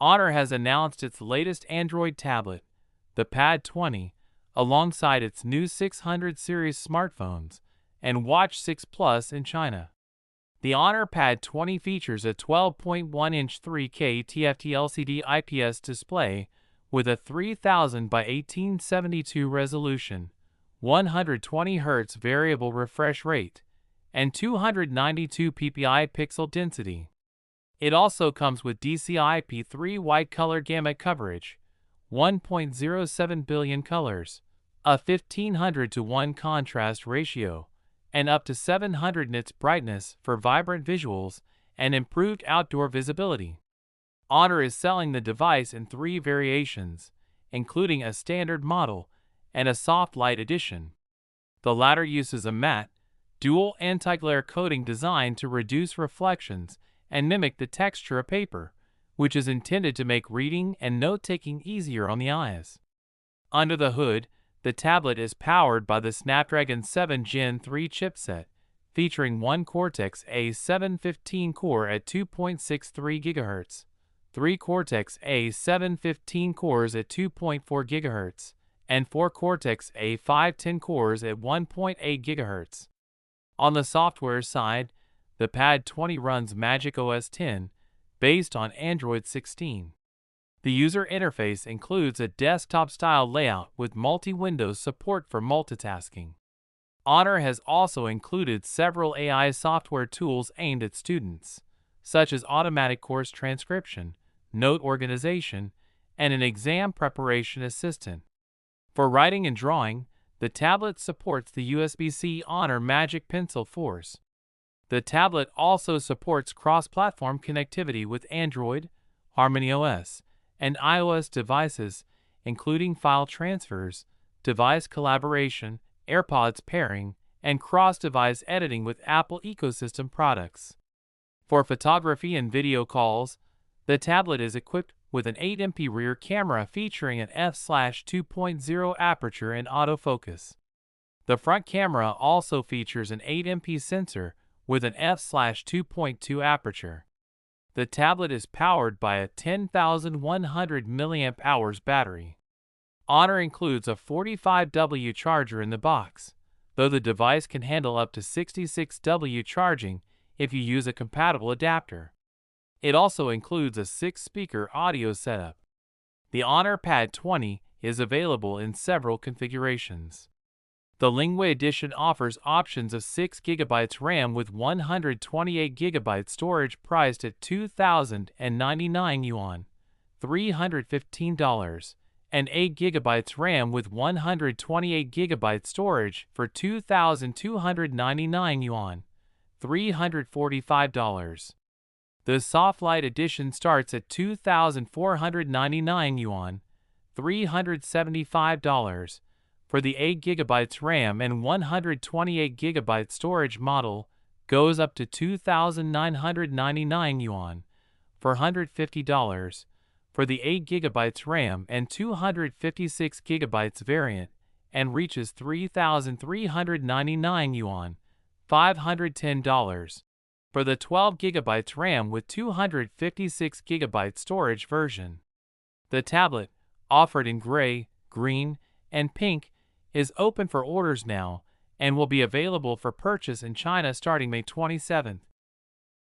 Honor has announced its latest Android tablet, the Pad 20, alongside its new 600 series smartphones and Watch 6 Plus in China. The Honor Pad 20 features a 12.1-inch 3K TFT LCD IPS display with a 3000 by 1872 resolution, 120 Hz variable refresh rate, and 292 ppi pixel density. It also comes with DCI-P3 wide color gamut coverage, 1.07 billion colors, a 1500:1 contrast ratio, and up to 700 nits brightness for vibrant visuals and improved outdoor visibility. Honor is selling the device in 3 variations, including a standard model and a soft light edition. The latter uses a matte, dual anti-glare coating designed to reduce reflections and mimic the texture of paper, which is intended to make reading and note-taking easier on the eyes. Under the hood, the tablet is powered by the Snapdragon 7 Gen 3 chipset, featuring one Cortex-A715 core at 2.63 GHz, 3 Cortex-A715 cores at 2.4 GHz, and 4 Cortex-A510 cores at 1.8 GHz. On the software side, the Pad 20 runs MagicOS 10, based on Android 16. The user interface includes a desktop-style layout with multi-window support for multitasking. Honor has also included several AI software tools aimed at students, such as automatic course transcription, note organization, and an exam preparation assistant. For writing and drawing, the tablet supports the USB-C Honor Magic Pencil Force. The tablet also supports cross-platform connectivity with Android, HarmonyOS, and iOS devices, including file transfers, device collaboration, AirPods pairing, and cross-device editing with Apple ecosystem products. For photography and video calls, the tablet is equipped with an 8MP rear camera featuring an f/2.0 aperture and autofocus. The front camera also features an 8MP sensor with an f/2.2 aperture. The tablet is powered by a 10,100 mAh battery. Honor includes a 45W charger in the box, though the device can handle up to 66W charging if you use a compatible adapter. It also includes a 6-speaker audio setup. The Honor Pad 20 is available in several configurations. The Lingwei edition offers options of 6GB RAM with 128GB storage priced at 2,099 yuan, $315, and 8GB RAM with 128GB storage for 2,299 yuan, $345. The Soft Light edition starts at 2,499 yuan, $375. For the 8GB RAM and 128GB storage model, goes up to 2,999 yuan, $450. For the 8GB RAM and 256GB variant, and reaches 3,399 yuan, $510. For the 12GB RAM with 256GB storage version. The tablet, offered in gray, green, and pink, is open for orders now and will be available for purchase in China starting May 27th.